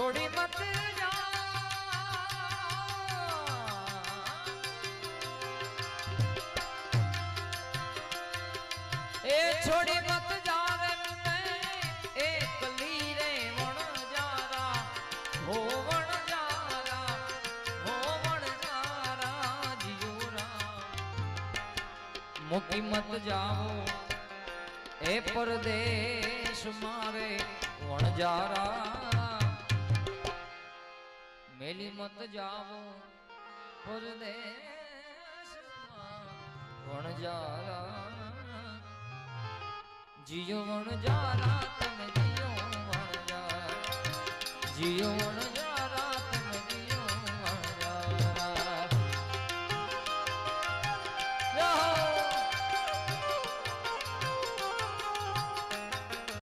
छोड़ी मत जा ए छोड़ी मत जा रे मैं एकली रे वण जारा हो वण जारा जियोरा मुकी मत जाओ ए परदेश मारे वण जारा मेली मत जाओ परदेश वण जारा जियो वण जारा तुम जियो वण जारा जियो वण